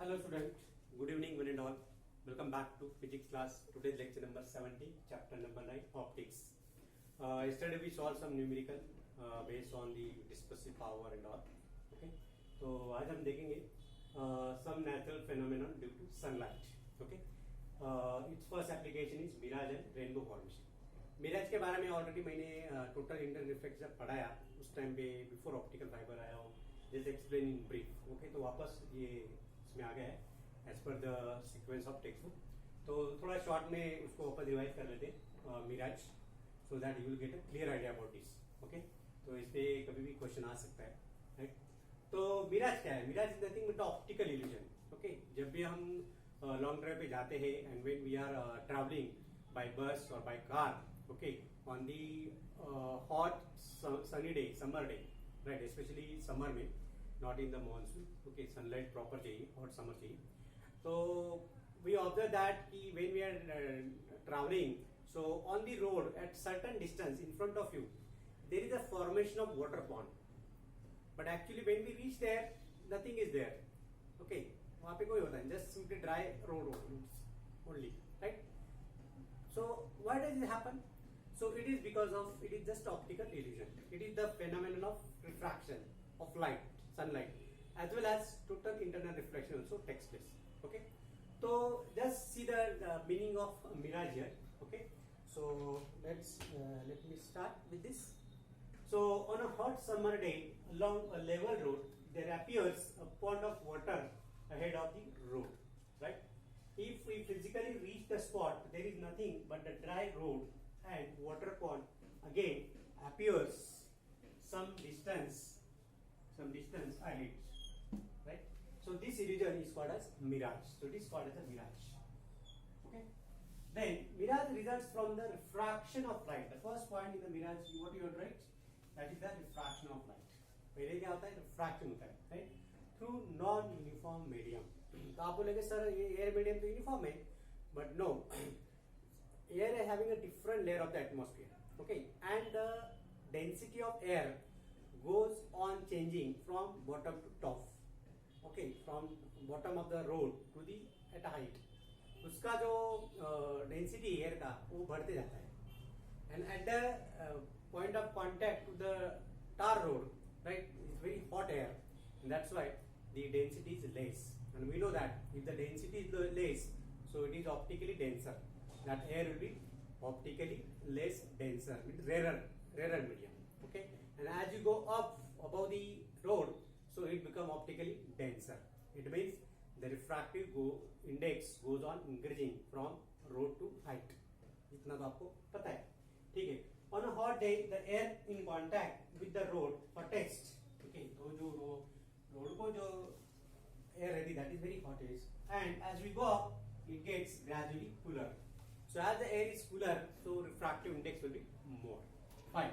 Hello student, good evening one and all. Welcome back to physics class. Today's lecture number 70, chapter number 9, optics. Yesterday we solved some numerical based on the dispersive power and all. Okay, तो आज हम देखेंगे some natural phenomenon due to sunlight. Okay, its first application is mirage and rainbow formation. Miraj के बारे में already मैंने total inter reflection पढ़ाया उस टाइम पे बिफोर ऑप्टिकल फाइबर आया हो जैसे एक्सप्लेन इन ब्रीफ. ओके, तो वापस ये इसमें आ गया है एज पर the sequence of textbook. तो थोड़ा शॉर्ट में उसको वापस रिवाइज कर लेते mirage so that you will get a clear idea about this. Okay, तो इस पे कभी भी क्वेश्चन आ सकता है, राइट. तो मिराज क्या है? Mirage is nothing but optical illusion. Okay, जब भी हम लॉन्ग ड्राइव पे जाते हैं and when we are travelling by bus और by car, okay, on the hot sunny day, summer day, right, especially summer में, not in the monsoon. Okay, sunlight proper चाहिए, hot summer चाहिए. So we observe that कि when we are traveling, so on the road at certain distance in front of you, there is a formation of water pond. But actually when we reach there, nothing is there. Okay, वहाँ पे कोई होता है, just simply dry road only, right? So why does it happen? So it is because of it is just optical illusion. It is the phenomenon of refraction of light, sunlight, as well as total internal reflection also takes place. Okay, so just see the meaning of mirage here. Okay, so let me start with this. So on a hot summer day along a level road, there appears a pond of water ahead of the road. Right? If we physically reach the spot, there is nothing but the dry road. And water pond again appears some distance ahead, right? So this illusion is called as mirage. So it is called as a mirage. Okay. Then mirage results from the refraction of light. The first point in the mirage, what you will write? That is the refraction of light. पहले क्या होता है? Refraction होता है, right? Through non-uniform medium. तो आप बोलेंगे sir ये एयर मीडियम तो यूनिफॉर्म है, but no. Air is having a different layer of the atmosphere, okay, and the density of air goes on changing from bottom to top, okay, from bottom of the road to the at a height. उसका जो density air का वो बढ़ते जाता है, and at the point of contact to the tar road, right, it's very hot air, and that's why the density is less. And we know that if the density is less, so it is optically denser. That air will be optically less denser with rarer medium. Okay, and as you go up above the road, so it become optically denser. It means the refractive index goes on increasing from road to height. इतना तो आपको पता है, ठीक है. On a hot day, the air in contact with the road for test. Okay, तो जो road को जो air रहती that is very hot is, and as we go up, it gets gradually cooler. So as the air is cooler, so refractive index will be more. Fine.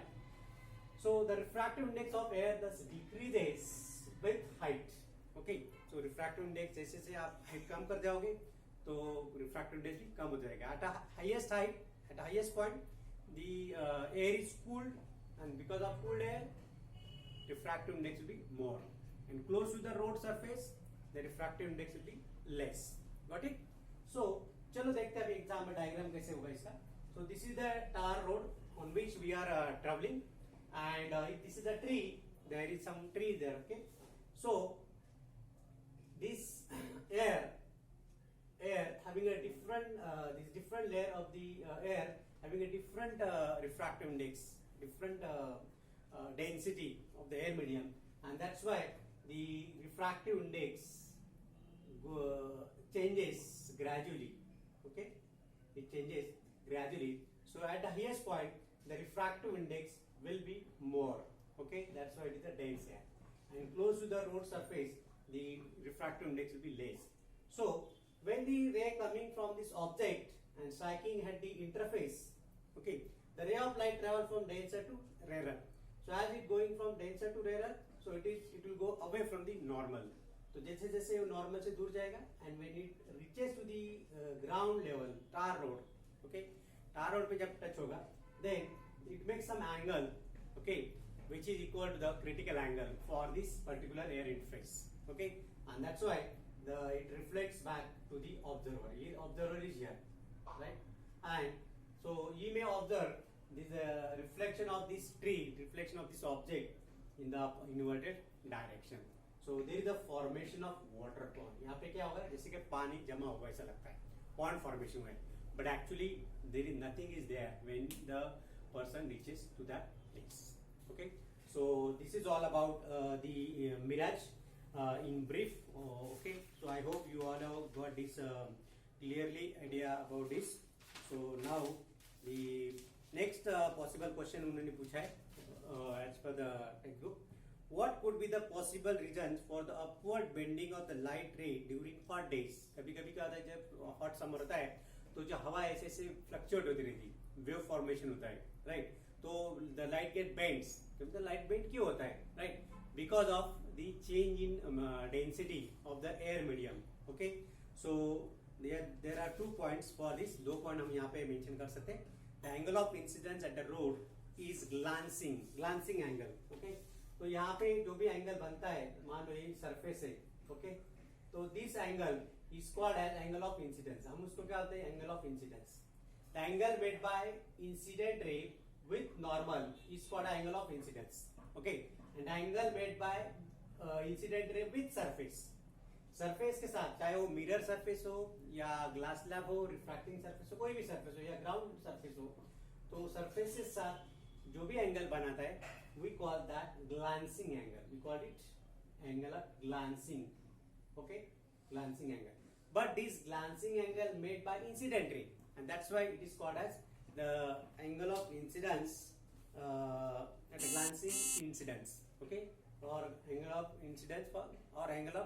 So the refractive index of air thus decreases with height. Okay. So refractive index जैसे जैसे आप height कम कर जाओगे, तो refractive index भी कम हो जाएगा. At a highest height, at a highest point, the air is cooled, and because of cooled air, refractive index will be more. And close to the road surface, the refractive index will be less. Got it? So चलो देखते हैं अभी example diagram कैसे होगा इसका. So this is the tar road on which we are travelling and this is the tree, there is some tree there. Okay, so this air having a different layer of the air having a different refractive index, different density of the air medium, and that's why the refractive index changes gradually. Okay, it changes gradually. So at the highest point, the refractive index will be more. Okay, that's why it is a dense air. And close to the road surface, the refractive index will be less. So when the ray coming from this object and striking at the interface, okay, the ray of light travel from denser to rarer. So as it going from denser to rarer, so it will go away from the normal. तो जैसे जैसे वो normal से दूर जाएगा and when it reaches to the ground level tar road, okay, tar road पे जब touch होगा then it makes some angle, okay, which is equal to the critical angle for this particular air interface. Okay, and that's why it reflects back to the observer. Observer is here, right? And so you may observe this reflection of this tree, reflection of this object in the inverted direction. So there is a formation of water pond. यहाँ पे क्या होगा, जैसे कि पानी जमा हुआ ऐसा लगता है, pond formation हुआ है, but actually there is nothing is there when the person reaches to that place. Okay, so this is all about the mirage in brief. Okay, so I hope you all have got this clearly idea about this. So now the next possible question उन्होंने पूछा है as per the textbook. What could be the possible reasons for the upward bending of the light ray during hot days? कभी कभी क्या होता है, जब hot summer होता है तो जो हवा ऐसे ऐसे फ्लक्चुएट होती रहती, वेव फॉर्मेशन होता है, राइट? तो the light get bends. The light bend क्यों होता है, right? Because of the change in density of the air medium. Okay, so there are 2 points for this. 2 point हम यहाँ पे मेंशन कर सकते हैं. The angle of incidence at the road is glancing angle. Okay, तो यहाँ पे जो भी एंगल बनता है, मान लो ये सरफेस है, ओके, तो this angle is called as angle of incidence. हम उसको क्या बोलते हैं, angle of incidence. The angle made by incident ray with normal is called angle of incidence. Okay, and angle made by incident ray with surface. Surface के साथ, चाहे वो mirror surface हो या glass slab हो, refracting surface हो, कोई भी surface हो या ground surface हो, तो surface के साथ जो भी angle बनाता है, we call that glancing angle. We call it angle of glancing. Okay, glancing angle. But this glancing angle made by incident ray, and that's why it is called as the angle of incidence at a glancing incidence. Okay, or angle of incidence for, or angle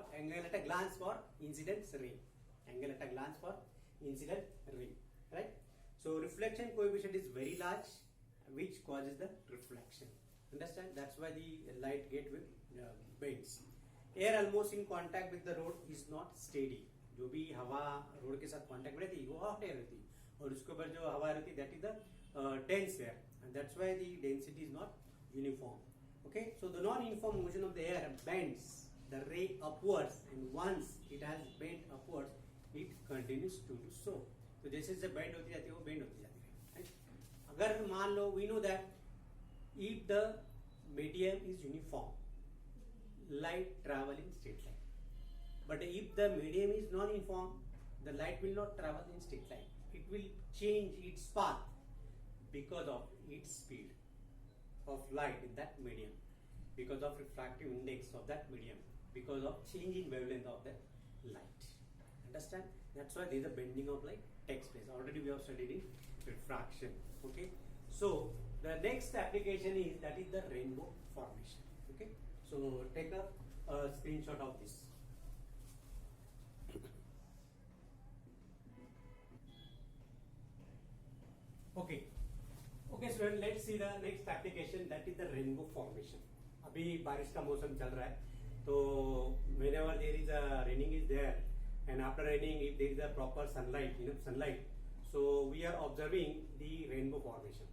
at a glance for incidence ray. Angle at a glance for incident ray, right? So reflection coefficient is very large, which causes the reflection. Understand? That's why the light get with bends. Air almost in contact with the road is not steady. जो भी हवा road के साथ contact में रहती है वो hot air रहती है, और उसके ऊपर जो हवा रहती है that is the dense air, and that's why the density is not uniform. Okay, so the non uniform motion of the air bends the ray upwards, and once it has bend upwards it continues to do so. तो जैसे जैसे bend होती जाती है वो bend होती जाती है. अगर मान लो we know that if the medium is uniform, light travel in straight line. But if the medium is non-uniform, the light will not travel in straight line. It will change its path because of its speed of light in that medium, because of refractive index of that medium, because of change in wavelength of that light. Understand? That's why there is a bending of light takes place. Already we have studied in refraction. Okay. So the next application is that is the rainbow formation. Okay. So take a screenshot of this. Okay. Okay, so let's see the next application, that is the rainbow formation. अभी बारिश का मौसम चल रहा है, तो whenever there is a raining is there, and after raining if there is a proper sunlight, sunlight, so we are observing the rainbow formation.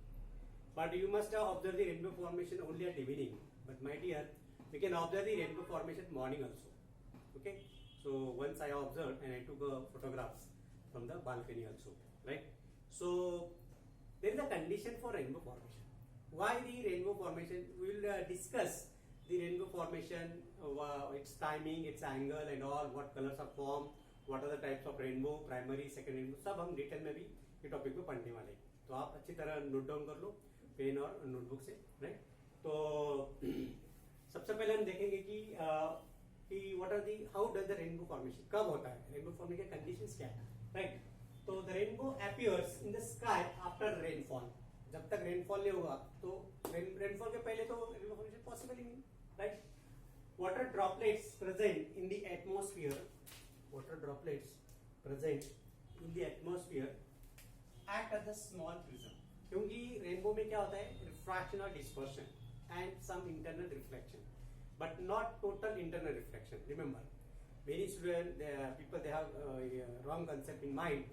But you must have observed the rainbow formation only at evening. But my dear, we can observe the rainbow formation morning also. Okay, so once I observed and I took photographs from the balcony also, right? So there is a condition for rainbow formation. Why the rainbow formation? We will discuss the rainbow formation, its timing, its angle and all, what colors are formed, what are the types of rainbow, primary, secondary rainbow, सब हम detail में भी ये topic में पढ़ने वाले हैं. तो आप अच्छी तरह नोट डाउन कर लो पेन और नोटबुक से, राइट? तो सबसे पहले हम देखेंगे कि what are the, how does the rainbow formation, कब होता है रेनबो फॉर्मेशन के कंडीशंस क्या है, राइट? तो the rainbow appears in the sky after rainfall. जब तक रेनफॉल नहीं होगा तो रेनफॉल के पहले तो रेनबो फॉर्मेशन पॉसिबल ही नहीं, right? Water droplets present in the atmosphere, water droplets present in the atmosphere act as a small prism. क्योंकि रेनबो में क्या होता है, रिफ्रैक्शन और dispersion and some internal reflection, but not total internal reflection. Remember, many students, people, they have wrong concept in mind.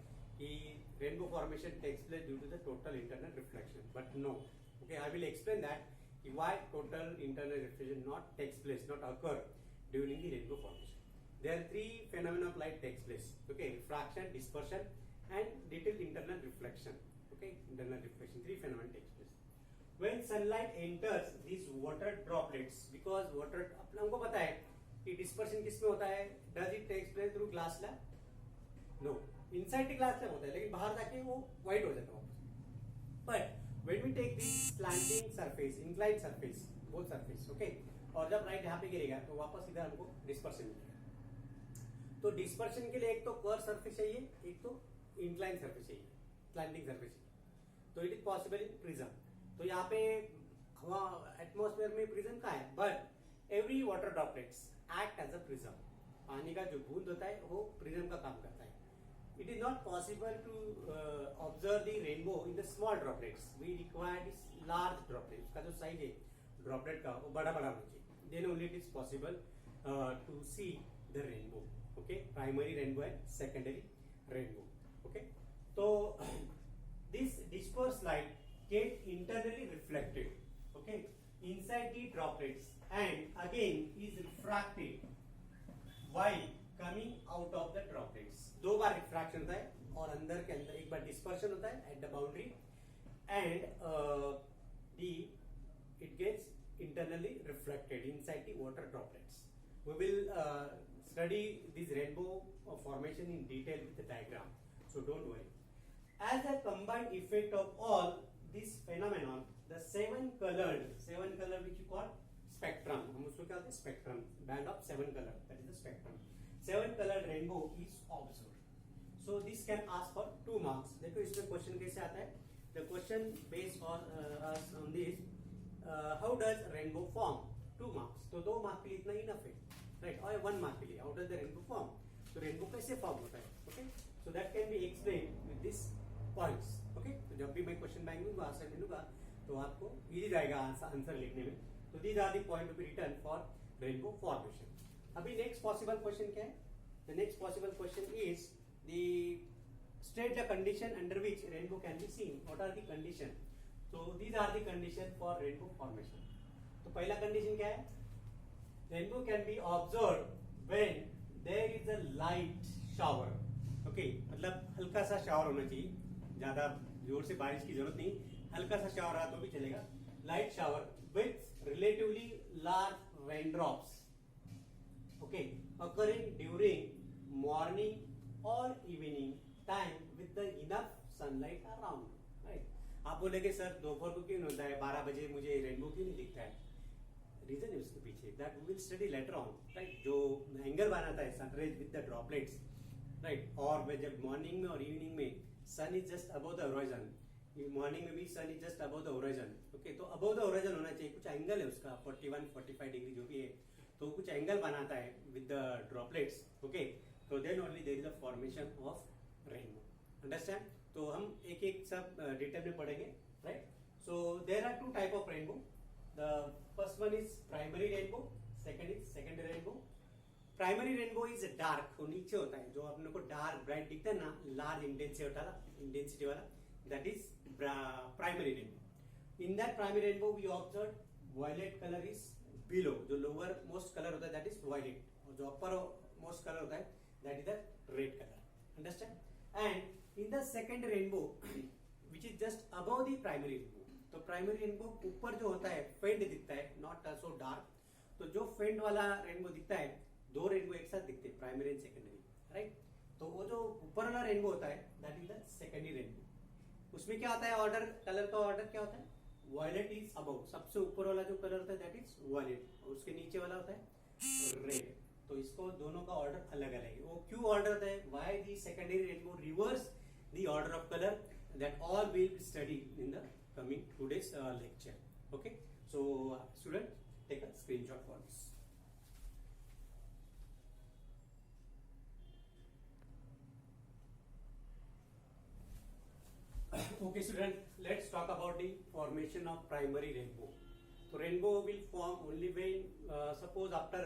Rainbow formation takes place due to the total internal reflection, but no. Okay, I will explain that why total internal reflection not takes place, not occur during the rainbow formation. there are three phenomena of light takes place. Okay, refraction, dispersion, and little internal reflection. Okay, internal reflection, three phenomena takes place. When sunlight enters these water droplets, because water हमको पता है कि dispersion किसमें होता है, does it takes place through glass slab? No, inside the glass slab होता है, लेकिन बाहर जाके वो white हो जाता है. But when we take this slanting surface, inclined surface, both surface, okay, और जब लाइट यहाँ पे गिरेगा तो वापस इधर हमको डिस्पर्शन मिलेगा. तो डिस्पर्शन के लिए एक तो कर्व सरफेस चाहिए, एक तो इंक्लाइन सरफेस चाहिए, स्लैंटिंग सरफेस चाहिए. तो it is possible in prism. तो यहाँ पे हवा एटमॉस्फेयर में प्रिज्म का है, but every water droplets act as a prism. पानी का जो बूंद होता है वो प्रिज्म का काम करता है. It is not possible to observe the rainbow in the small droplets. We require this large droplet. उसका जो साइज है ड्रॉपलेट का वो बड़ा बड़ा होना चाहिए. Then only it is possible to see the rainbow. Okay, primary rainbow and secondary rainbow. Okay, so this dispersed light get internally reflected. Okay, inside the droplets and again is refracted while coming out of the droplets. दो बार refraction होता है और अंदर के अंदर एक बार dispersion होता है at the boundary and it gets internally reflected inside the water droplets. We will study this rainbow formation in detail with the diagram, so don't worry. As a combined effect of all this phenomenon, the seven colored which you call spectrum, हम उसको क्या कहते हैं spectrum, band of seven color, that is the spectrum. Seven colored rainbow is observed. So this can ask for 2 marks. देखो इसमें question कैसे आता है. The question based on this. How does rainbow form? 2 marks. तो 2 mark के लिए इतना enough है, राइट. और 1 मार्क के लिए how does the rainbow form? तो रेनबो कैसे फॉर्म होता है. Okay, so that can be explain with this points. Okay, तो जब भी मैं क्वेश्चन बैंक दूंगा, आंसर मिलूंगा, तो आपको इजी रहेगा आंसर लिखने में. तो these are the point to be written for rainbow formation. अभी नेक्स्ट पॉसिबल क्वेश्चन क्या है. The next possible question is the state the condition under which rainbow can be seen. What are the condition. So these are the condition for rainbow formation. तो पहला condition क्या है. Rainbow can be observed when there is a light shower. Okay, मतलब हल्का सा shower होना चाहिए, ज्यादा जोर से बारिश की जरूरत नहीं, हल्का सा शावर रहा तो भी चलेगा. Light shower with relatively large raindrops. Okay, occurring during morning or evening time with the enough sunlight around. Right. आप बोलेंगे सर दोपहर को क्यों होता है, 12 बजे मुझे रेनबो क्यों नहीं दिखता है. रीजन है उसके पीछे, that we will study later on, right. जो एंगल बनाता है sunrise with the droplets, right. और जब मॉर्निंग में और इवनिंग में sun is just above the horizon, morning में भी sun is just above the horizon. Okay, तो अबव द होराइजन होना चाहिए. कुछ एंगल है उसका 41-45 डिग्री जो भी है, तो कुछ एंगल बनाता है विद द ड्रॉपलेट्स. ओके, तो then only there is a formation of rainbow. Understand. तो हम एक एक सब डिटेल में पढ़ेंगे, right. So there are 2 type of rainbow. The first one is primary rainbow, second is secondary rainbow. Primary rainbow is dark, वो नीचे होता है, जो अपने को डार्क ब्राइट दिखता है ना, लार्ज इंटेंसिटी वाला, that is primary rainbow. In that primary rainbow we observe violet colour is below. जो लोअर मोस्ट कलर होता है दैट इज वायलेट, और जो अपर मोस्ट कलर होता है that is the red colour. Understand. And in the second rainbow which is just above the primary rainbow, तो primary rainbow ऊपर जो होता है फेंट दिखता है, नॉट सो डार्क. तो जो फेंट वाला रेनबो दिखता है, 2 रेनबो एक साथ दिखते हैं, प्राइमरी एंड सेकेंडरी, राइट. तो वो जो ऊपर वाला रेनबो होता है that is the secondary rainbow. उसमें क्या होता है, ऑर्डर, कलर का ऑर्डर क्या होता है. वायलेट इज अबव, सबसे ऊपर वाला जो कलर होता है दैट इज वायलेट, और उसके नीचे वाला होता है रेड. तो इसको दोनों का ऑर्डर अलग अलग है. वो क्यों ऑर्डर होता है, why the secondary rainbow reverse the order of color, that all will be studied in the coming today's lecture. Okay, so student, take a screenshot for this. Okay student, let's talk about the formation of primary rainbow. So rainbow will form only when suppose after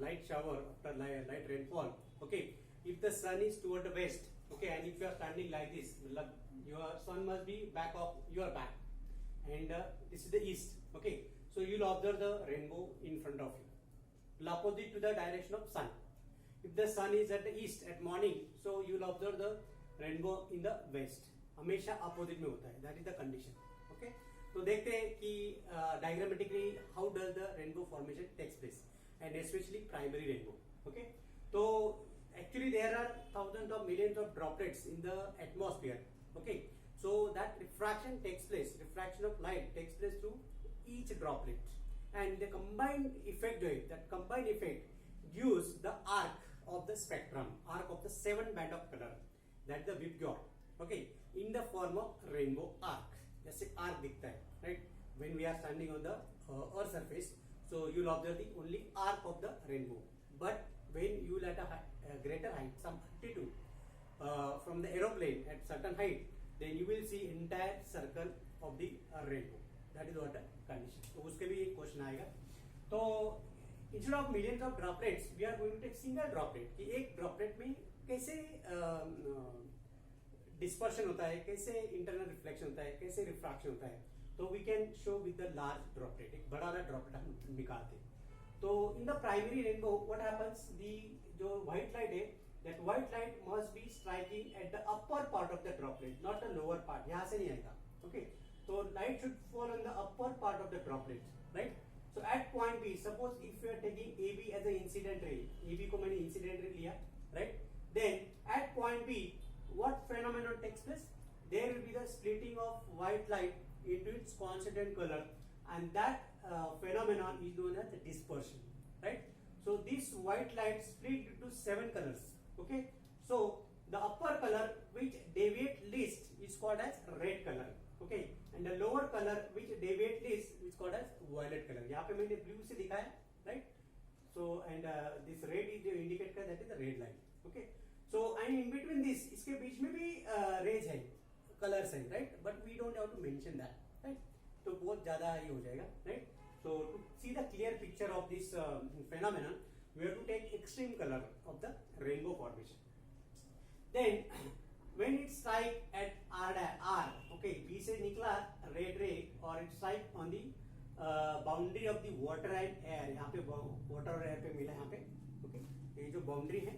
light shower, after light rainfall. Okay, if the sun is toward the west, okay, and if you are standing like this, your sun must be back of your back, and this is the east. Okay, so you will observe the rainbow in front of you, opposite to the direction of sun. if the sun is at the east at morning, so you will observe the rainbow in the west. हमेशा opposite में होता है, that is the condition. Okay, तो देखते हैं कि diagrammatically how does the rainbow formation takes place and specially primary rainbow. Okay, तो actually there are thousands of millions of droplets in the atmosphere. Okay, so that refraction takes place, refraction of light takes place through each droplet, and the combined effect जो है, that combined effect gives the arc of the spectrum, arc of the 7 band of color, that the Vibgyor. Okay, in the form of rainbow arc. जैसे arc दिखता है, right? When we are standing on the earth surface, so you will observe the only arc of the rainbow. But when you will at a greater height, some altitude, from the aeroplane at certain height, then you will see entire circle of the rainbow. That is what the condition. तो उसके भी एक question आएगा. तो instead of millions of droplets, we are going to take single droplet. कि एक droplet में कैसे डिस्पर्शन होता है, कैसे इंटरनल रिफ्लेक्शन होता है, कैसे रिफ्रैक्शन होता है. तो we can show with the large droplet, एक बड़ा वाला ड्रॉपलेट हम निकालते हैं. तो in the primary rainbow what happens, the जो व्हाइट लाइट है, that white light must be striking at the upper part of the droplet, not the lower part. यहाँ से नहीं आएगा. ओके, तो light should fall on the upper part of the droplet, right. So at point B, suppose if you are taking AB as an incident ray, AB को मैंने incident ray लिया, right? Then at point B, what phenomenon takes place? There will be the splitting of white light into its constituent color, and that phenomenon is known as the dispersion, right? So this white light split into 7 colors. Okay, so the upper color which deviate least is called as red color. Okay, and the lower color which deviate least is called as violet color. यहाँ पे मैंने blue से दिखाया, right? So and this red is जो indicate कर, that is the red line. Okay, so and in between this, इसके बीच में भी rays है, colors है, right? But we don't have to mention that, right? तो बहुत ज़्यादा ये हो जाएगा, right? So to see the clear picture of this phenomenon, we have to take extreme color of the rainbow formation. Then when it strike at R, okay, B से निकला red ray और it strike on the boundary of the water and air. यहाँ पे water और air पे मिला यहाँ पे. Okay, ये जो boundary है,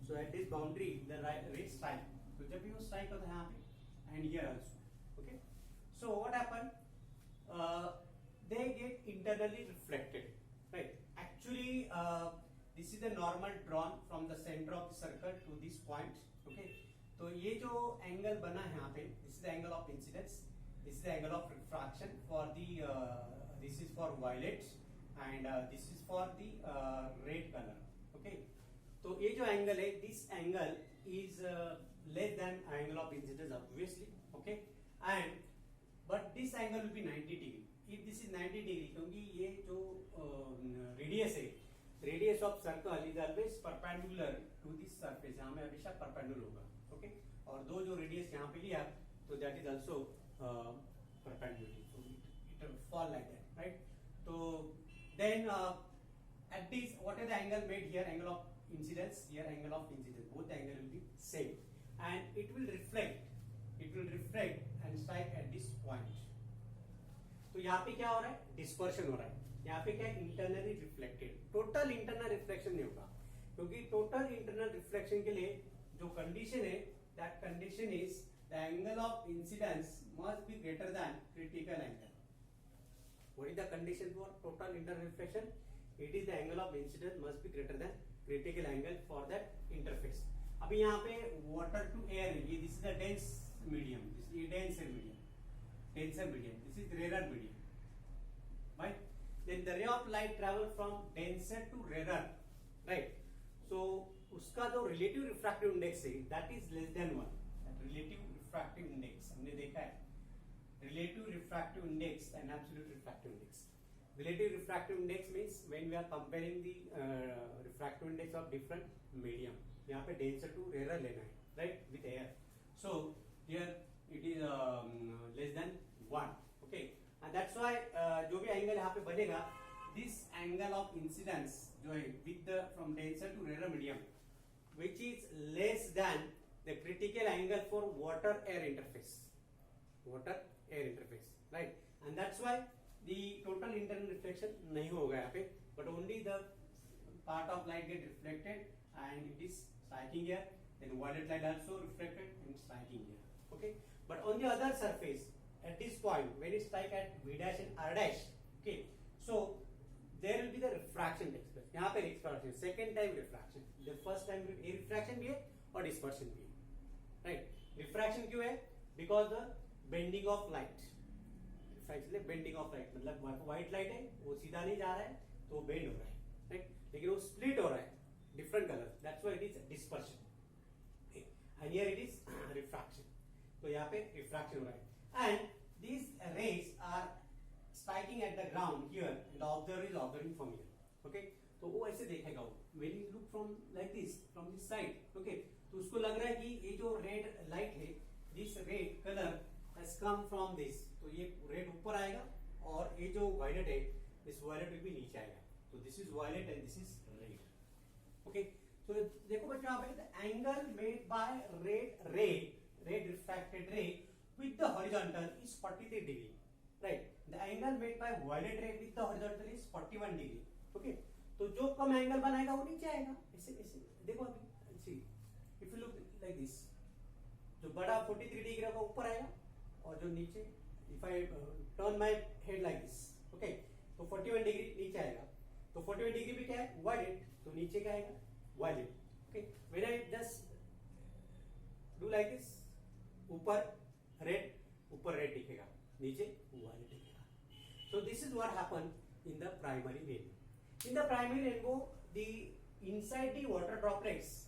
so at this boundary the ray strike. तो जब भी वो strike होता है यहाँ पे and here also. Okay, so what happen? They get internally reflected, right? Actually, this is the normal drawn from the center of the circle to this point. Okay, तो ये जो एंगल बना है यहाँ पे, this is the angle of incidence, this is the angle of refraction for the this is for violet and this is for the red color. Okay, तो ये जो एंगल है, this angle is less than angle of incidence obviously. Okay, and but this angle will be 90 degree. If this is 90 degree, क्योंकि ये जो radius है, radius of circle is always perpendicular to this surface. यहाँ में हमेशा perpendicular होगा. Okay, और दो जो रेडियस यहाँ पे लिया, तो that is also perpendicular, so it will fall like that, right. तो then at this, what is the angle made here? Angle of incidence, here angle of incidence, both the angle will be same, and it will reflect and strike at this point. तो यहाँ पे क्या हो रहा है? Dispersion हो रहा है. यहाँ पे क्या है? Internally reflected. Total internal reflection नहीं होगा, क्योंकि टोटल इंटरनल रिफ्लेक्शन के लिए जो कंडीशन है, that condition is the angle of incidence must be greater than critical angle. What is the condition for total internal reflection? It is the angle of incidence must be greater than critical angle for that interface. अभी यहाँ पे water to air, ये this is the dense medium, ये denser medium, this is rarer medium, right? Then the ray of light travel from denser to rarer, right? So उसका जो relative refractive index है, that is less than 1. That relative refractive index हमने देखा है, relative refractive index and absolute refractive index. Relative refractive index means when we are comparing the refractive index of different medium. यहाँ पे denser to rarer लेना है, right? With air. So here it is less than 1. Okay, and that's why जो भी angle यहाँ पे बनेगा, this angle of incidence जो है with the from denser to rarer medium, which is less than the critical angle for water air interface, right? And that's why the total internal reflection नहीं होगा यहाँ पे, but only the part of light get reflected and it is striking here, then violet light also reflected and striking here. Okay, but on the other surface at this point when it strike at V dash and R dash, okay, so there will be the refraction takes place. यहाँ पे refraction, second time refraction, the first time refraction भी है और dispersion भी है, right? Refraction क्यों है? Because the bending of light. Refraction bending of light, मतलब white light है वो सीधा नहीं जा रहा है तो वो bend हो रहा है, right? लेकिन वो split हो रहा है, different color. That's why it is dispersion. Okay. And here it is refraction. तो यहाँ पे refraction हो रहा है. And these rays are striking at the ground here and the observer is observing from here. Okay, तो वो ऐसे देखेगा वो. When you look from like this, from this side, okay, तो उसको लग रहा है कि ये जो red light है, this red color has come from this. तो ये red ऊपर आएगा और ये जो violet है, this violet will be नीचे आएगा. तो this is violet and this is red. Okay, so देखो बच्चों यहाँ पे the angle made by red refracted ray with the horizontal is 43 degree. Right, the angle made by violet ray with the horizontal is 41 degree. Okay, तो जो कम angle बनाएगा वो नीचे आएगा. ऐसे ऐसे देखो अभी, see, if you look like this, जो बड़ा 43 डिग्री का ऊपर आएगा और जो नीचे, if I turn my head like this, okay, तो 41 डिग्री नीचे आएगा. तो 41 डिग्री भी क्या है? violet, तो नीचे क्या आएगा? violet. Okay, when I just do like this, ऊपर red दिखेगा, नीचे violet दिखेगा. So this is what happened in the primary rainbow. In the primary rainbow, the inside the water droplets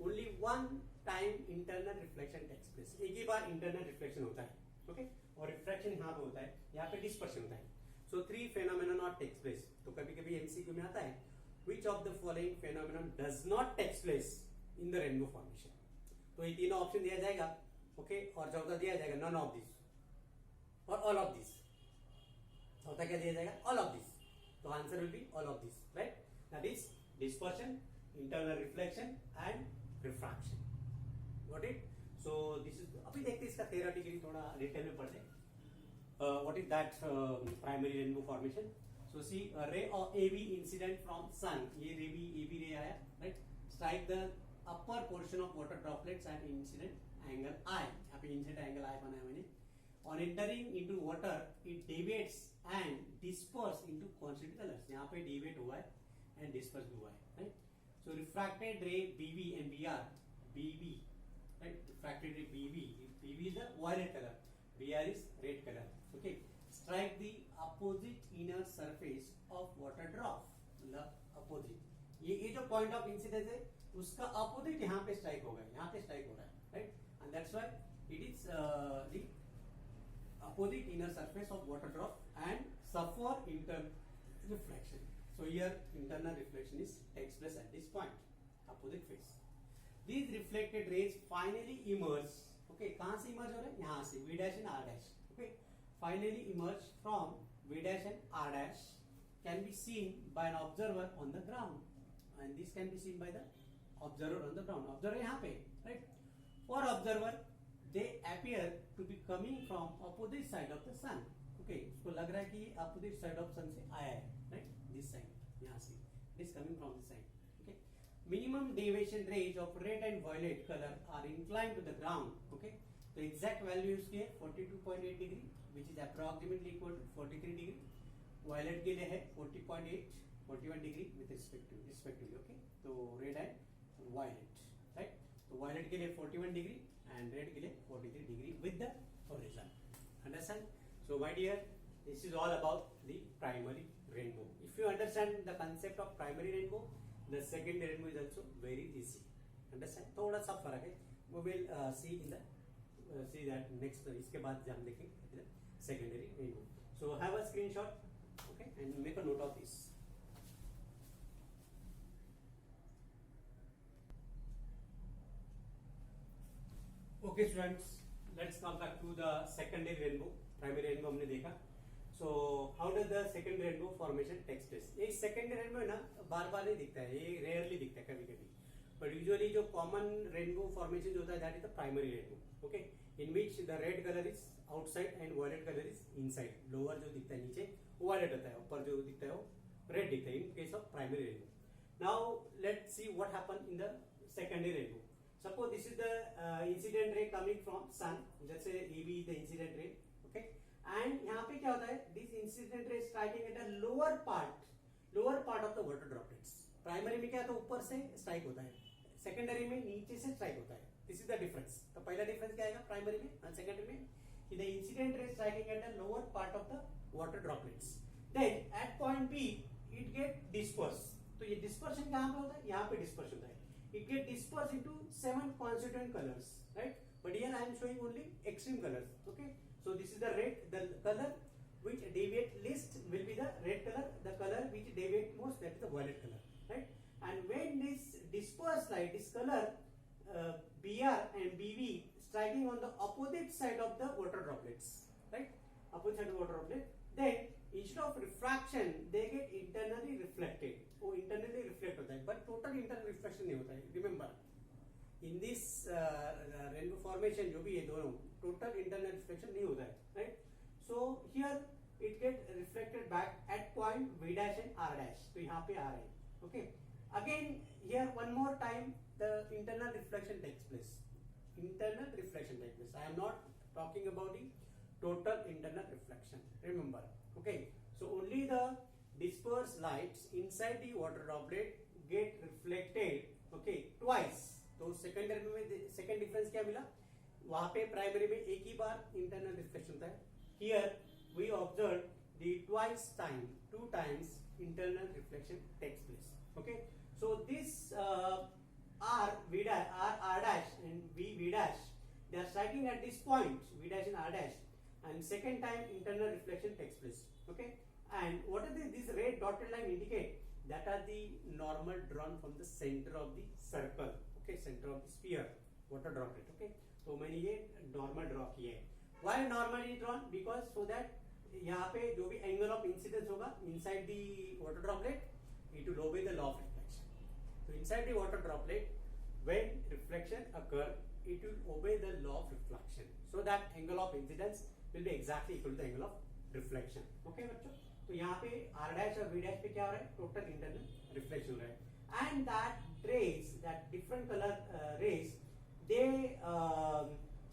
only one time internal reflection takes place. एक ही बार internal reflection होता है, okay? और refraction यहाँ पे होता है, यहाँ पे dispersion होता है. So three phenomena not takes place. तो कभी-कभी MCQ में आता है, which of the following phenomenon does not takes place in the rainbow formation? तो ये तीनों ऑप्शन दिया जाएगा, okay? और चौथा दिया जाएगा none of these or all of these. चौथा क्या दिया जाएगा? all of these. तो answer will be all of these, right? That is dispersion, internal reflection and refraction. Got it? So this is, अभी देखते हैं इसका theoretically थोड़ा डिटेल में पढ़ते हैं. What is that primary rainbow formation? So see, a ray of AB incident from sun. ये AB ray आया, right? Strike the upper portion of water droplets at incident angle I. यहाँ पे incident angle I बनाया मैंने. On entering into water, it deviates and disperses into concentric colors. यहाँ पे deviate हुआ है and disperse हुआ है, right? So refracted ray BB and BR, BB, right? Refracted ray BB is the violet color, BR is red color. Okay, strike the opposite inner surface of water drop. मतलब opposite. ये जो point of incidence है, उसका opposite यहाँ पे strike होगा, यहाँ पे strike हो रहा है, right? And that's why it is the opposite inner surface of water drop and suffer internal reflection. So here internal reflection takes place at this point, opposite face. These reflected rays finally emerge. Okay, कहाँ से emerge हो रहे हैं? यहाँ से V dash and R dash. Okay, finally emerge from V dash and R dash can be seen by an observer on the ground, and this can be seen by the observer on the ground. Observer यहाँ पे, right? For observer, they appear to be coming from opposite side of the sun. Okay, उसको लग रहा है कि opposite side of sun से आया है, right? This side, यहाँ से. It is coming from this side. Okay. Minimum deviation range of red and violet color are inclined to the ground. Okay. तो exact value इसके 42.8 degree, which is approximately equal to 43 degree. Violet के लिए है 40.8, 41 degree with respectively. Okay. तो red and violet, right? तो violet के लिए 41 degree and red के लिए 43 degree with the horizon. Understand? So my dear, this is all about the primary rainbow. If you understand the concept of primary rainbow, the secondary rainbow is also very easy. Understand? थोड़ा सा फर्क है. We will see in the see that next. इसके बाद हम देखेंगे secondary rainbow. So have a screenshot, okay, and make a note of this. Okay students, let's come back to the secondary rainbow. Primary rainbow हमने देखा. So how does the secondary rainbow formation takes place? ये secondary rainbow है ना, बार बार नहीं दिखता है, ये rarely दिखता है कभी-कभी. But usually जो common rainbow formation जो होता है that is the primary rainbow. Okay, in which the red color is outside and violet color is inside. Lower जो दिखता है नीचे वो violet होता है, ऊपर जो दिखता है वो red दिखता है. In case of primary rainbow. Now let's see what happened in the secondary rainbow. Suppose this is the incident ray coming from sun, जैसे AB is the incident ray, okay? And यहाँ पे क्या होता है? This incident ray striking at the lower part of the water droplets. Primary में क्या होता है? ऊपर से strike होता है. Secondary में नीचे से strike होता है. This is the difference. तो पहला difference क्या आएगा? Primary में और secondary में the incident ray striking at the lower part of the water droplets. Then at point B it get dispersed. तो ये dispersion कहाँ पे होता है? यहाँ पे dispersion होता है. It get dispersed into 7 constituent colors, right? But here I am showing only extreme colors. Okay. So this is the red. The color which deviate least will be the red color. The color which deviate most, that is the violet color, right? And when this dispersed light, this color BR and BV striking on the opposite side of the water droplets, right? Opposite side of the water droplet. Then instead of refraction, they get internally reflected. वो internally reflect होता है, but total internal reflection नहीं होता है. Remember, in this rainbow formation जो भी है दोनों, total internal reflection नहीं होता है, right? So here it get reflected back at point V dash and R dash. तो यहाँ पे आ रहा है, okay? Again here one more time the internal reflection takes place. Internal reflection takes place. I am not talking about the total internal reflection. Remember, okay? So only the dispersed lights inside the water droplet get reflected, okay, twice. तो secondary में second difference क्या मिला? वहाँ पे primary में एक ही बार internal reflection होता है. Here we observe the two times internal reflection takes place. Okay. So this R dash and V dash, they are striking at this point V dash and R dash, and second time internal reflection takes place. Okay. And what are these red dotted line indicate? That are the normal drawn from the center of the circle. Okay, center of the sphere, water droplet. Okay, तो मैंने ये normal draw किया है. Why normally drawn? Because so that यहाँ पे जो भी angle of incidence होगा inside the water droplet, it will obey the law of reflection. So inside the water droplet, when reflection occur, it will obey the law of reflection. So that angle of incidence will be exactly equal to the angle of reflection. Okay, बच्चों? तो यहाँ पे R dash और V dash पे क्या हो रहा है? Total internal reflection हो रहा है. And that rays, that different color rays, they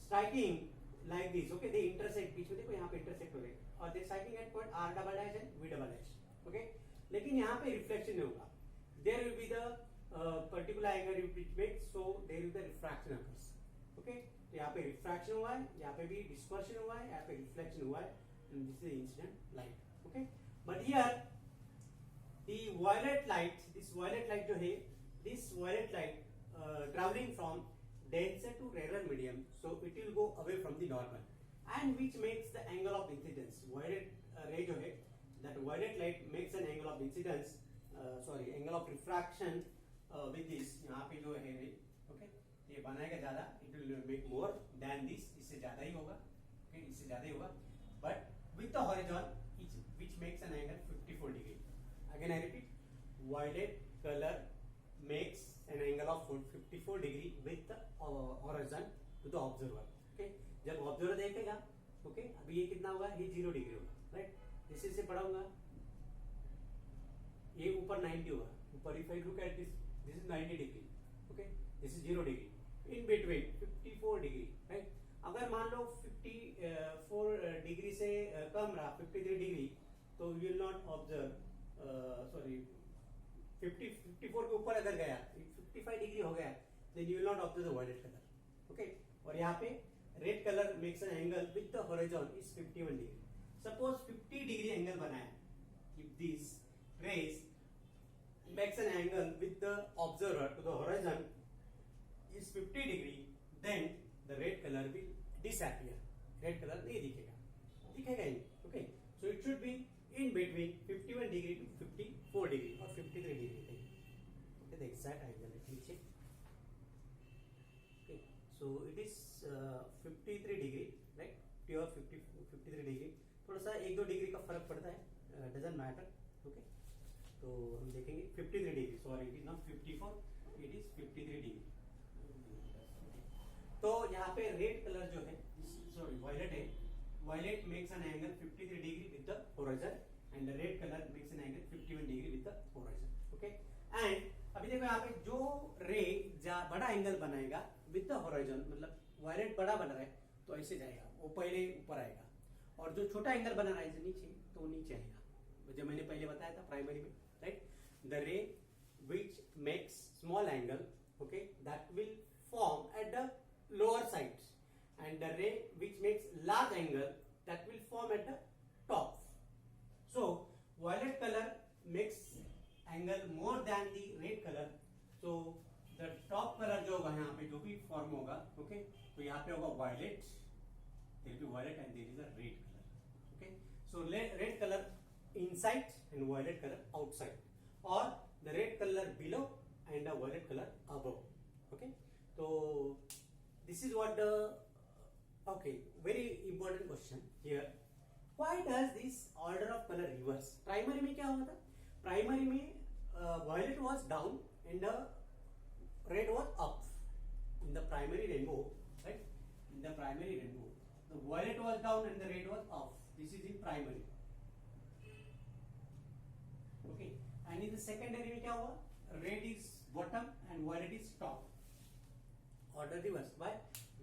striking like this. Okay, they intersect. बीच में देखो यहाँ पे intersect हो रहे हैं. और they striking at point R double dash and V double dash. Okay, लेकिन यहाँ पे reflection नहीं होगा. There will be the particular angle which makes, so there will be the refraction occurs. Okay, तो यहाँ पे refraction हुआ है, यहाँ पे भी dispersion हुआ है, यहाँ पे reflection हुआ है. And this is the incident light. Okay. But here the violet light, this violet light जो है, this violet light traveling from denser to rarer medium, so it will go away from the normal, and which makes the angle of incidence. Violet ray जो है, that violet light makes an angle of incidence, angle of refraction with this. यहाँ पे जो है ray, okay, ये बनाएगा ज़्यादा, it will make more than this, इससे ज़्यादा ही होगा, okay, इससे ज़्यादा ही होगा, but with the horizon which makes an angle 54 degree. Again I repeat, violet color makes an angle of 54 degree with the horizon to the observer. Okay, जब observer देखेगा, okay, अभी ये कितना होगा? ये 0 डिग्री होगा, right? इसी से बढ़ाऊंगा, ये ऊपर 90 होगा. ऊपर if I look at this, this is 90 degree. Okay, this is 0 degree. In between 54 degree, right? अगर मान लो 54 डिग्री से कम रहा, 53 डिग्री, तो you will not observe, 54 के ऊपर अगर गया, 55 डिग्री हो गया, then you will not observe the violet color. Okay, और यहाँ पे red color makes an angle with the horizon is 51 degree. Suppose 50 degree angle बनाया, if this rays makes an angle with the observer to the horizon is 50 degree, then the red color will disappear. Red color नहीं दिखेगा ही. Okay, so it should be in between 51 degree to 54 degree or 53 degree. Okay, the exact angle. Let me check. Okay, so it is 53 degree, right? Pure 53 degree. थोड़ा सा 1-2 degree का फर्क पड़ता है. Doesn't matter. Okay, तो हम देखेंगे 53 degree. Sorry, it is not 54. It is 53 degree. तो यहाँ पे रेड कलर जो है, वायलेट है, violet makes an angle 53 degree with the horizon, and the red color makes an angle 51 degree with the horizon. Okay, and अभी देखो यहाँ पे जो रे बड़ा एंगल बनाएगा विद द हॉरिजॉन, मतलब वायलेट बड़ा बन रहा है तो ऐसे जाएगा, वो पहले ऊपर आएगा, और जो छोटा एंगल बना रहा है नीचे तो वो नीचे आएगा, जो मैंने पहले बताया था प्राइमरी में, राइट। द रे which makes small angle, okay, that will form at the lower side, and the ray which makes large angle that will form at the top. So violet color makes angle more than the red color. So the top color जो होगा यहाँ पे जो भी form होगा, okay, तो यहाँ पे होगा violet, there will be violet and there is a red color, okay. So red color inside and violet color outside, or the red color below and the violet color above, okay. So this is what the okay, very important question here. Why does this order of color reverse? Primary में क्या हुआ था? Primary में violet was down and the red was up. In the primary rainbow, right? In the primary rainbow, the violet was down and the red was up. This is in primary. Okay. And in the secondary में क्या हुआ? Red is bottom and violet is top. Order reverse. Why?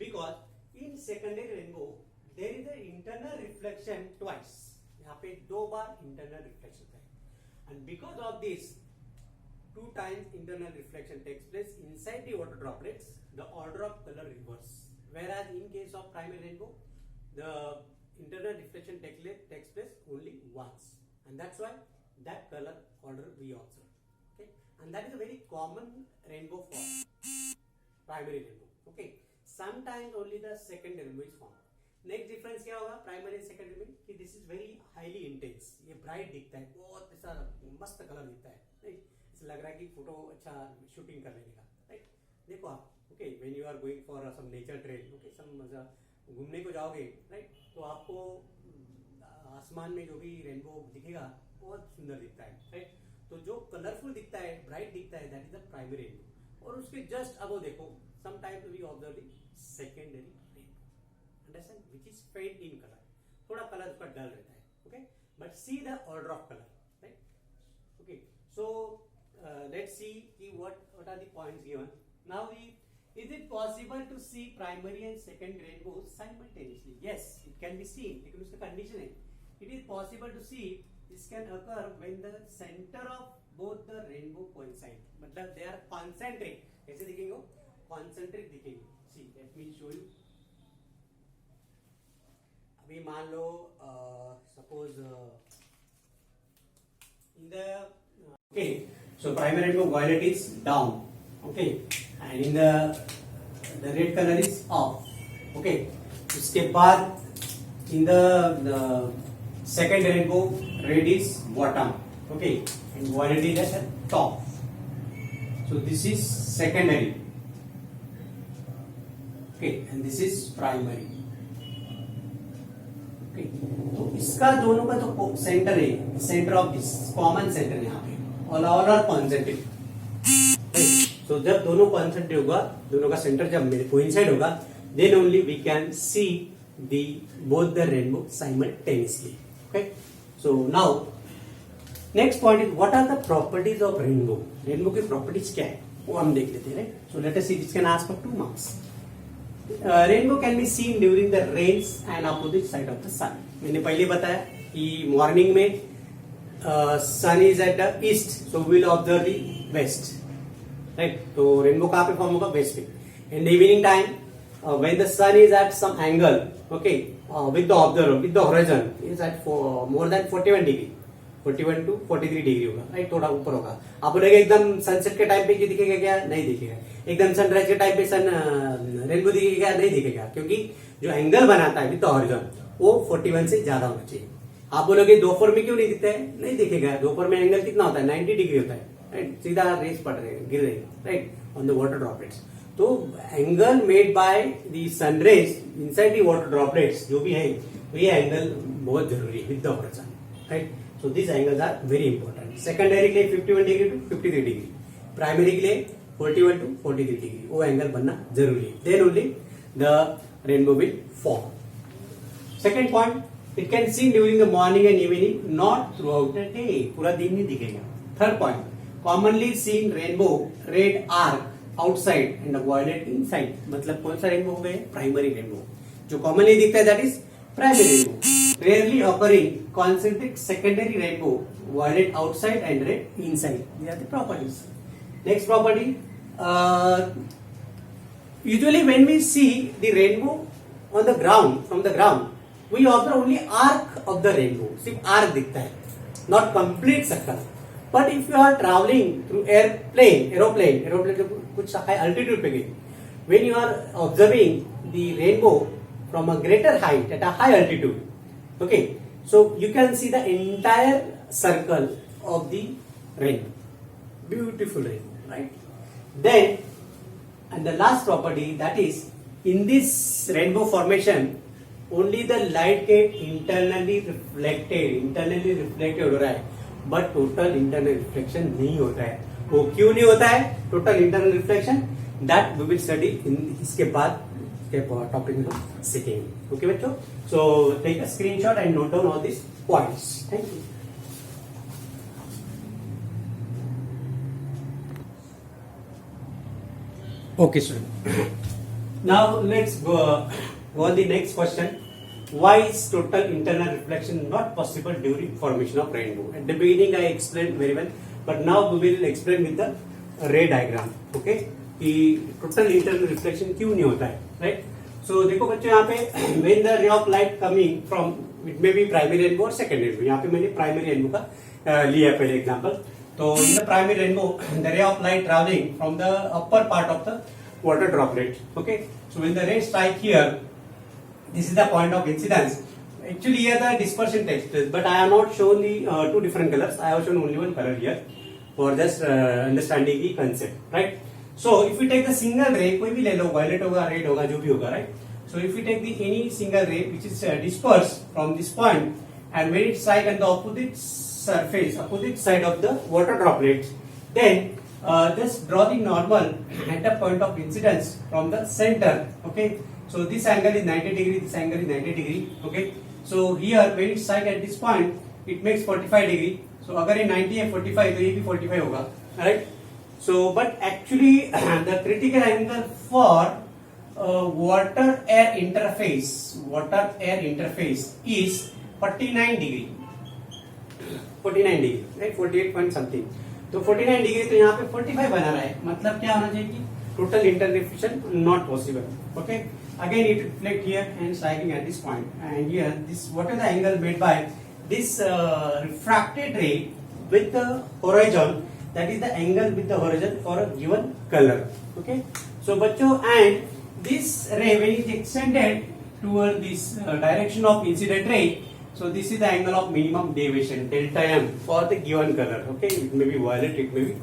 Because in secondary rainbow there is an internal reflection twice. यहाँ पे दो बार internal reflection है, and because of this 2 times internal reflection takes place inside the water droplets, the order of color reverse. Whereas in case of primary rainbow, the internal reflection takes place only once, and that's why that color order we observe. Okay, and that is a very common rainbow form, primary rainbow. Okay. Sometimes only the second rainbow is formed. Next difference क्या होगा primary and secondary में कि this is very highly intense, ये bright दिखता है, बहुत ऐसा मस्त कलर दिखता है, राइट। ऐसा लग रहा है कि फोटो अच्छा शूटिंग कर लेने का, राइट। देखो आप, okay, when you are going for some nature trail, okay, some घूमने को जाओगे, राइट, तो आपको आसमान में जो भी रेनबो दिखेगा बहुत सुंदर दिखता है, राइट। तो जो कलरफुल दिखता है, ब्राइट दिखता है, that is the primary rainbow. और उसके जस्ट अब देखो sometimes we observe the secondary rainbow, understand, which is faint in color, थोड़ा कलर उसका डल रहता है, okay, but see the order of color, right, okay. So let's see what are the points given. Now is it possible to see primary and secondary rainbows simultaneously? Yes, it can be seen, लेकिन उसका condition है, it is possible to see, this can occur when the center of both the rainbow coincide, मतलब they are concentric, कैसे दिखेंगे, concentric दिखेंगे। See let me show you. अभी मान लो suppose in the okay, so primary rainbow violet is down, okay, and in the red colour is off, okay. उसके बाद in the second rainbow red is bottom, okay, and violet is at top, so this is secondary, okay, and this is primary, okay. तो इसका दोनों का जो centre है, centre of this common centre है यहाँ पे, ऑल आर कॉन्सेंट्रिक, तो जब दोनों कॉन्सेंट्रिक होगा, दोनों का सेंटर जब कोइंसाइड होगा, then only we can see the both the rainbow simultaneously, okay. So now next point is what are the properties of rainbow? Rainbow की properties क्या है वो हम देख लेते हैं, right? So let us see, this can ask for 2 marks. Rainbow can be seen during the rains and opposite side of the sun. मैंने पहले बताया कि मॉर्निंग में sun is at the east, so will observe the west, right. तो rainbow कहाँ पे form होगा, west पे। In the evening time when the sun is at some angle, okay, with the observer, with the horizon is at more than 41 degree, 41 to 43 degree होगा, right, थोड़ा ऊपर होगा। आप बोलेंगे एकदम सनसेट के टाइम पे ये दिखेगा क्या, नहीं दिखेगा। एकदम सनराइज के टाइम पे सन रेनबो दिखेगा क्या, नहीं दिखेगा, क्योंकि जो एंगल बनाता है विद द हॉरिजॉन वो 41 से ज्यादा होना चाहिए। आप बोलोगे दोपहर में क्यों नहीं दिखता है, नहीं दिखेगा। दोपहर में एंगल कितना होता है, 90 डिग्री होता है, राइट, सीधा रेस पड़ रहे गिर रहे, right, on the water droplets. तो angle made by the sun rays inside the water droplets जो भी है, तो ये एंगल बहुत जरूरी है with the horizon, right. So these angles are very important. Secondary के लिए 51 डिग्री टू 53 डिग्री, प्राइमरी के लिए 41 to 43 डिग्री, वो एंगल बनना जरूरी है। Then only the rainbow will form. Second point, it can seen during the morning and evening, not throughout the day. पूरा दिन नहीं दिखेगा। Third point, commonly seen rainbow red arc outside and the violet inside. मतलब कौन सा rainbow हो गए? Primary rainbow. जो कॉमनली दिखता है that is primary rainbow. Rarely occurring concentric secondary rainbow, violet outside and red inside. These are the properties. Next property, usually when we see the rainbow on the ground, from the ground, we observe only arc of the rainbow. सिर्फ arc दिखता है, not complete circle. But if you are traveling through aeroplane कुछ high altitude पे गई, when you are observing the rainbow from a greater height at a high altitude, okay, so you can see the entire circle of the rainbow, beautiful rainbow, right? Then, and the last property, that is, in this rainbow formation, only the light get internally reflected हो रहा है, but total internal reflection नहीं होता है. वो क्यों नहीं होता है total internal reflection? That we will study in इसके बाद के टॉपिक में हम सीखेंगे. ओके बच्चों, so take a screenshot and note down all these points. Thank you. Okay, student. Now let's go on the next question. Why is total internal reflection not possible during formation of rainbow? At the beginning I explained very well, but now we will explain with the ray diagram. Okay, कि total internal reflection क्यों नहीं होता है, right? So देखो बच्चों यहाँ पे when the ray of light coming from, it may be primary rainbow or secondary rainbow. यहाँ पे मैंने primary rainbow का लिया पहले example. तो in the primary rainbow, the ray of light traveling from the upper part of the water droplet. Okay, so when the ray strike here, this is the point of incidence. Actually here the dispersion takes place, but I have not shown the two different colors. I have shown only one color here for just understanding the concept, right? So if we take the single ray, कोई भी ले लो, violet होगा, red होगा, जो भी होगा, right? So if we take the any single ray which is dispersed from this point, and when it strike on the opposite surface, opposite side of the water droplets, then just draw the normal at a point of incidence from the center. Okay, so this angle is 90 degree, this angle is 90 degree. Okay, so here when it strike at this point, it makes 45 degree. So अगर ये 90 है 45 तो ये भी 45 होगा, right? So but actually the critical angle for water air interface is 49 degree, 49 degree, right? 48 point something. तो 49 degree तो यहाँ पे 45 बना रहा है, मतलब क्या होना चाहिए कि total internal reflection not possible. Okay, again it reflect here and striking at this point, and here this what is the angle made by this refracted ray with the horizon, that is the angle with the horizon for a given colour. Okay, so बच्चों, and this ray when is extended toward this direction of incident ray, so this is the angle of minimum deviation, delta m, for the given color. Okay, it may be violet, it may be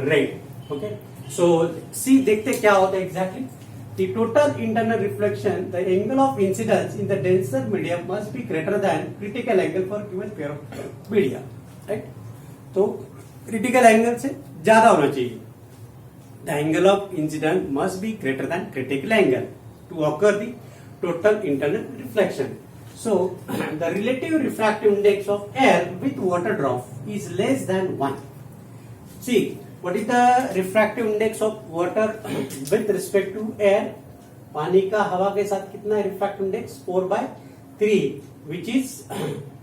red. Okay, so see, देखते क्या होता है exactly. The total internal reflection, the angle of incidence in the denser medium must be greater than critical angle for given pair of media, right? तो critical angle से ज्यादा होना चाहिए. The angle of incidence must be greater than critical angle to occur the total internal reflection. So the relative refractive index of air with water drop is less than 1. See, what is the refractive index of water with respect to air? पानी का हवा के साथ कितना है refractive index? 4/3, which is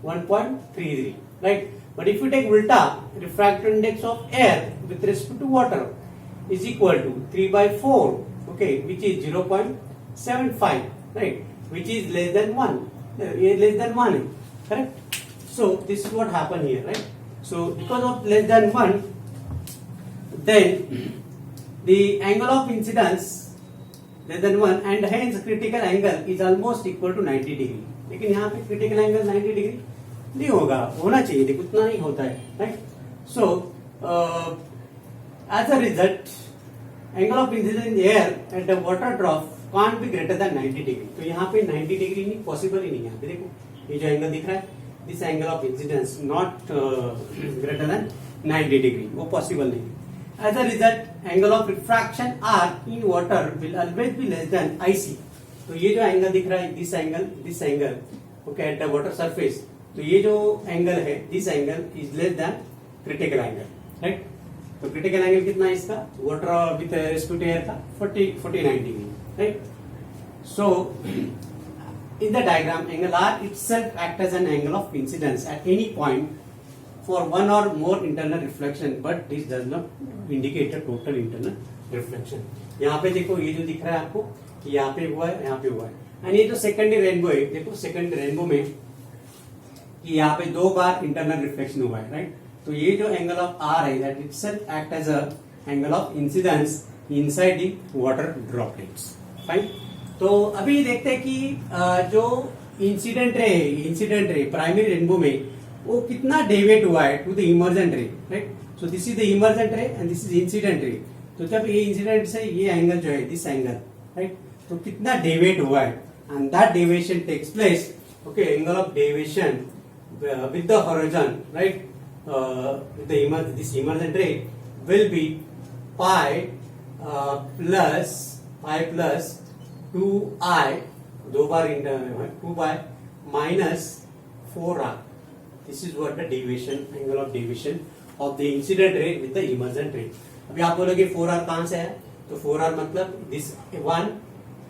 1.33, right? But if you take ulta, refractive index of air with respect to water is equal to 3/4, okay, which is 0.75, right? Which is less than 1. Less than 1, correct? So this is what happened here, right? So because of less than 1, then the angle of incidence less than 1, and hence critical angle is almost equal to 90 degree. लेकिन यहाँ पे critical angle 90 degree नहीं होगा, होना चाहिए, लेकिन उतना नहीं होता है, right? So as a result, angle of incidence in the air at the water drop can't be greater than 90 degree. तो यहाँ पे 90 डिग्री नहीं, पॉसिबल ही नहीं है. यहाँ पे देखो, ये जो एंगल दिख रहा है, this angle of incidence not greater than 90 degree, वो पॉसिबल नहीं है. As a result, angle of refraction r in water will always be less than IC. तो ये जो एंगल दिख रहा है, this angle, okay, at the water surface, तो ये जो एंगल है, this angle is less than critical angle, right? तो क्रिटिकल एंगल कितना है इसका water with respect to air का 49 degree, right. So in the diagram, angle R itself acts as an angle of incidence at any point for one or more internal reflection, but this does not indicate a total internal reflection. यहाँ पे देखो ये जो दिख रहा है आपको कि यहाँ पे हुआ है, यहाँ पे हुआ है. एंड ये जो सेकेंडरी रेनबो है, देखो सेकेंडरी रेनबो में कि यहाँ पे 2 बार इंटरनल रिफ्लेक्शन हुआ है, राइट. तो ये जो एंगल ऑफ आर है that itself act as a angle of incidence inside the water droplets. Fine. तो अभी देखते हैं कि जो इंसिडेंट रे प्राइमरी रेनबो में वो कितना डेविएट हुआ है to the emergent ray, right. So this is the emergent ray and this is incident ray. तो जब ये इंसिडेंट से ये एंगल जो है दिस एंगल, राइट, तो कितना डेविएट हुआ है and that deviation takes place. Okay, angle of deviation with the horizon, right, with the this emergent ray will be pi plus 2i, 2 bar 2 pi minus 4r. This is what the deviation, angle of deviation of the incident ray with the emergent ray. अभी आप बोलोगे 4r कहाँ से है, तो 4r मतलब this 1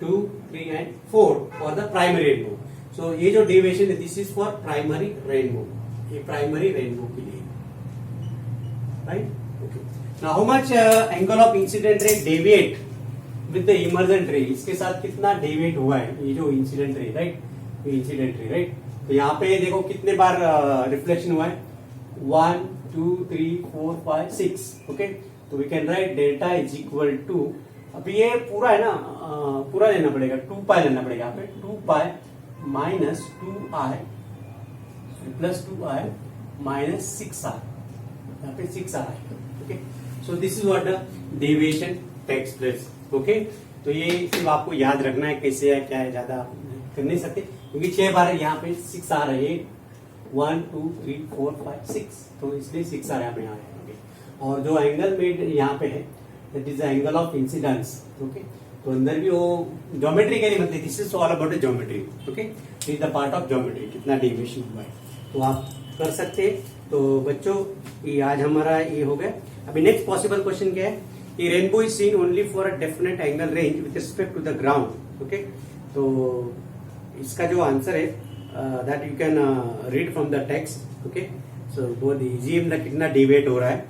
2 3 and 4 for the primary rainbow. So ये जो deviation है this is for primary rainbow, ये primary rainbow के लिए, right? Okay. Now how much angle of incident ray deviate with the emergent ray, इसके साथ कितना deviate हुआ है ये जो incident ray, right? ये incident ray, right? तो यहाँ पे देखो कितने बार reflection हुआ है, 1 2 3 4 5 6. Okay, तो we can write delta is equal to, अभी ये पूरा है ना, पूरा लेना पड़ेगा, 2 पाई लेना पड़ेगा यहाँ पे, 2 पाई minus 2i plus 2i minus 6r, यहाँ पे 6r आएगा. Okay, so this is what the deviation takes place. Okay, तो ये सिर्फ आपको याद रखना है कैसे है क्या है, ज्यादा कर नहीं सकते क्योंकि 6 बार यहाँ पे 6r है, ये 1 2 3 4 5 6, तो इसलिए 6r यहाँ पे आया है. ओके, और जो एंगल मेड यहाँ पे है that is the angle of incidence. Okay, तो अंदर भी वो ज्योमेट्री के लिए मतलब this is all about the geometry. Okay, this is the part of geometry, कितना डेविएशन हुआ है तो आप कर सकते हैं. तो बच्चों ये आज हमारा ये हो गया. अभी नेक्स्ट पॉसिबल क्वेश्चन क्या है, ये rainbow is seen only for a definite angle range with respect to the ground. Okay, तो इसका जो आंसर है that you can read from the text. Okay, so बहुत इजी मतलब कितना डेविएट हो रहा है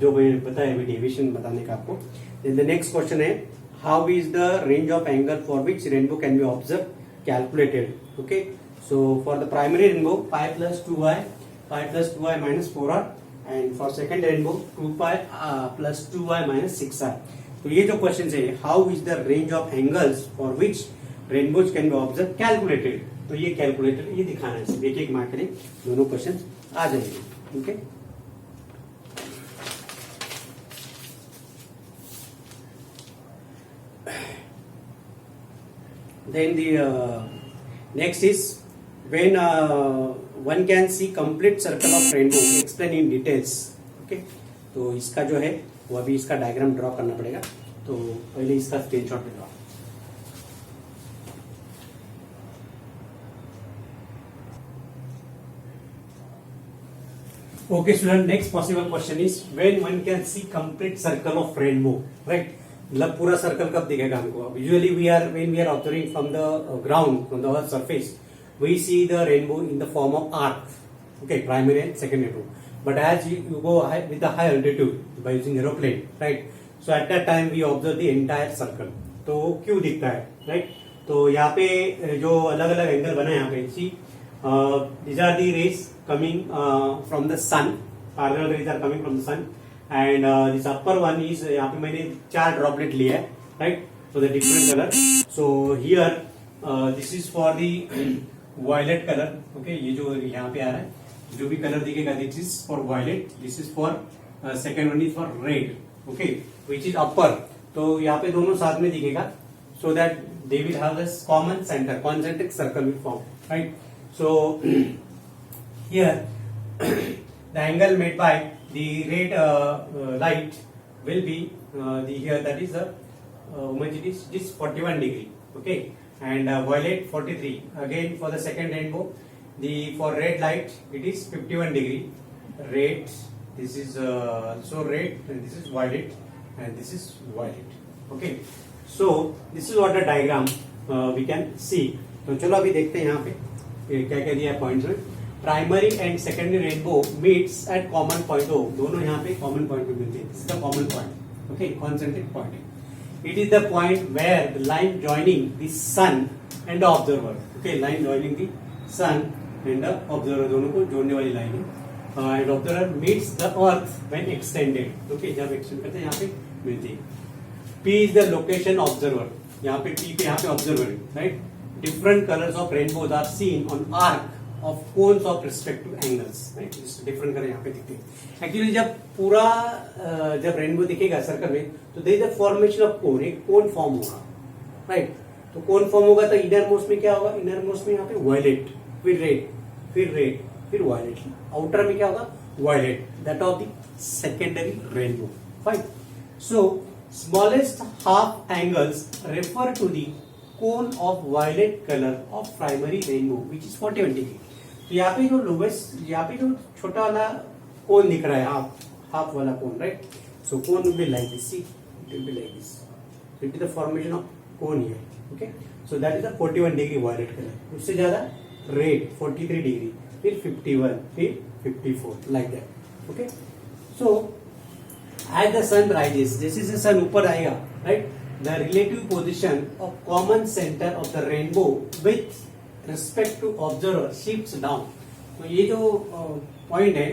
जो मैंने बताया अभी डेविएशन बताने का आपको. देन द नेक्स्ट क्वेश्चन है how is the range of angle for which rainbow can be observed calculated. Okay, so for the primary rainbow pi plus 2i minus 4r, and for second rainbow 2 pi plus 2i minus 6r. तो ये जो question है how is the range of angles for which rainbows can be observed calculated, तो ये calculated ये दिखाना है. एक एक मार्क करें, दोनों क्वेश्चन आ जाएंगे. Okay, then the next is when one can see complete circle of rainbow, explain in details. Okay, तो इसका जो है वो अभी इसका डायग्राम ड्रॉ करना पड़ेगा. तो पहले इसका स्क्रीनशॉट ले लो. Okay student, next possible question is when one can see complete circle of rainbow, right? मतलब पूरा सर्कल कब दिखेगा हमको. Usually when we are observing from the ground, from the earth surface, we see the rainbow in the form of arc. Okay, primary and secondary rainbow. But as you go high, with the high altitude by using aeroplane, right? So at that time we observe the entire circle. तो क्यों दिखता है, right? तो यहाँ पे जो अलग अलग एंगल बना है यहाँ पे, see these are the rays coming from the sun. Parallel rays are coming from the sun. And this upper one is यहाँ पे मैंने 4 ड्रॉपलेट लिया है, right? So the different color. So here this is for the violet color. Okay, ये जो यहाँ पे आ रहा है जो भी कलर दिखेगा this is for violet. This is for second one is for red. Okay, which is upper. तो यहाँ पे दोनों साथ में दिखेगा so that they will have this common center, concentric circle will form, right? So here the angle made by the red light will be the here that is the homogeny is 41 degree. Okay, and violet 43. Again for the second rainbow, the for red light it is 51 degree. Red this is also red, and this is violet, and this is violet. Okay, so this is what the diagram we can see. तो चलो अभी देखते हैं यहाँ पे क्या क्या दिया है पॉइंट्स में. Primary and secondary rainbow meets at common point. ओ दोनों यहाँ पे कॉमन पॉइंट पे मिलते हैं. This is the common point. Okay, concentric point. It is the point where the line joining the sun and the observer. Okay, line joining the sun and the observer, दोनों को जोड़ने वाली line है. And observer meets the earth when extended. Okay, जब extend करते हैं यहाँ पे मिलती है. P is the location observer. यहाँ पे P पे यहाँ पे observer है, right? Different colors of rainbows are seen on arc of cones of respective angles, right? Different color यहाँ पे दिखते हैं. Actually जब पूरा जब रेनबो दिखेगा सर्कल में, तो there is a formation of cone. एक कोन फॉर्म होगा, right? तो कोन फॉर्म होगा तो इनर मोस्ट में क्या होगा? इनर मोस्ट में यहाँ पे वायलेट, फिर रेड, फिर रेड, फिर वायलेट. आउटर में क्या होगा? Violet. That of the secondary rainbow. Fine. So smallest half angles refer to the cone of violet color of primary rainbow which is 41 degree. तो यहाँ पे जो लोवेस्ट, यहाँ पे जो छोटा वाला कोन दिख रहा है, हाफ वाला cone, right? So cone will be like this. See, it will be like this. It is the formation of cone here. Okay, so that is the 41 degree violet colour. उससे ज्यादा रेड 43 डिग्री, फिर 51, फिर 54, like that. Okay, so as the sun rises, जैसे से सन ऊपर आएगा, right? The relative position of common center of the rainbow with respect to observer shifts down. तो ये जो पॉइंट है,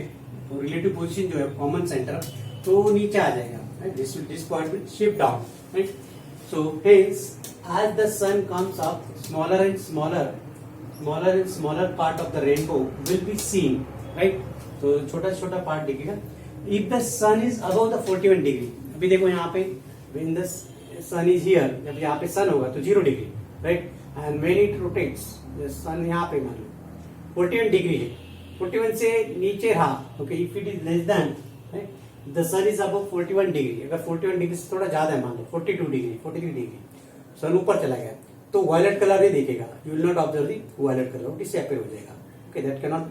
रिलेटिव पोजीशन जो है कॉमन सेंटर, तो वो नीचे आ जाएगा, right? This point will shift down, right? So hence, as the sun comes up, smaller and smaller part of the rainbow will be seen, right? तो छोटा छोटा पार्ट दिखेगा. If the sun is above the 41 degree, अभी देखो यहाँ पे when the sun is here, जब यहाँ पे sun होगा तो 0 degree, right? And when it rotates, the sun यहाँ पे मान लो 41 डिग्री है, 41 से नीचे रहा. Okay, if it is less than, right? The sun is above 41 degree. अगर 41 डिग्री से थोड़ा ज्यादा है, मान लो 42 डिग्री, 43 डिग्री, सन ऊपर चला गया, तो वायलेट कलर ही दिखेगा. You will not observe the violet color. Disappear हो जाएगा. Okay, that cannot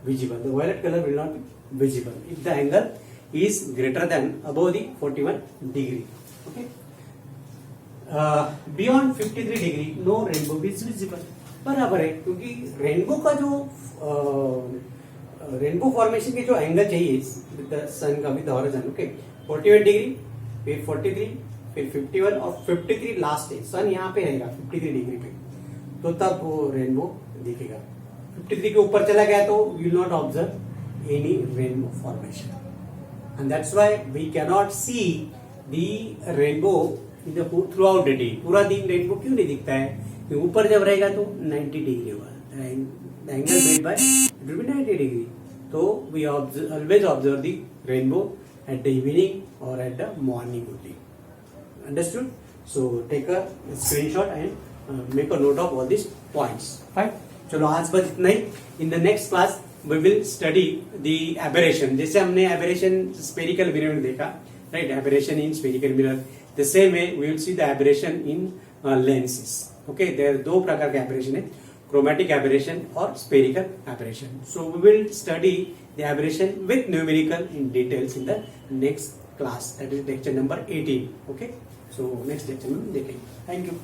be visible. The violet color will not be visible if the angle is greater than above the 41 degree. Okay, beyond 53 degree no rainbow is visible. बराबर है, क्योंकि rainbow का जो rainbow formation के जो angle चाहिए with the सन का, with the horizon. Okay, 41 degree, फिर 43, फिर 51 और 53 लास्ट है. सन यहाँ पे रहेगा 53 डिग्री पे, तो तब वो रेनबो दिखेगा. 53 के ऊपर चला गया तो you will not observe any rainbow formation. And that's why we cannot see the rainbow in the throughout the day. पूरा दिन रेनबो क्यों नहीं दिखता है? क्योंकि ऊपर जब रहेगा तो 90 डिग्री होगा. The angle made by it will be 90 degree. So we always observe the rainbow at the evening or at the morning only. Understood? So take a screenshot and make a note of all these points. Fine. चलो आज बस इतना ही. In the next class we will study the aberration. जैसे हमने aberration spherical mirror में देखा, right? Aberration in spherical mirror. The same way we will see the aberration in lenses. Okay, there are दो प्रकार के aberration है, chromatic aberration और spherical aberration. So we will study the aberration with numerical in details in the next class. That is lecture number 18. Okay, so next lecture में देखेंगे. Thank you.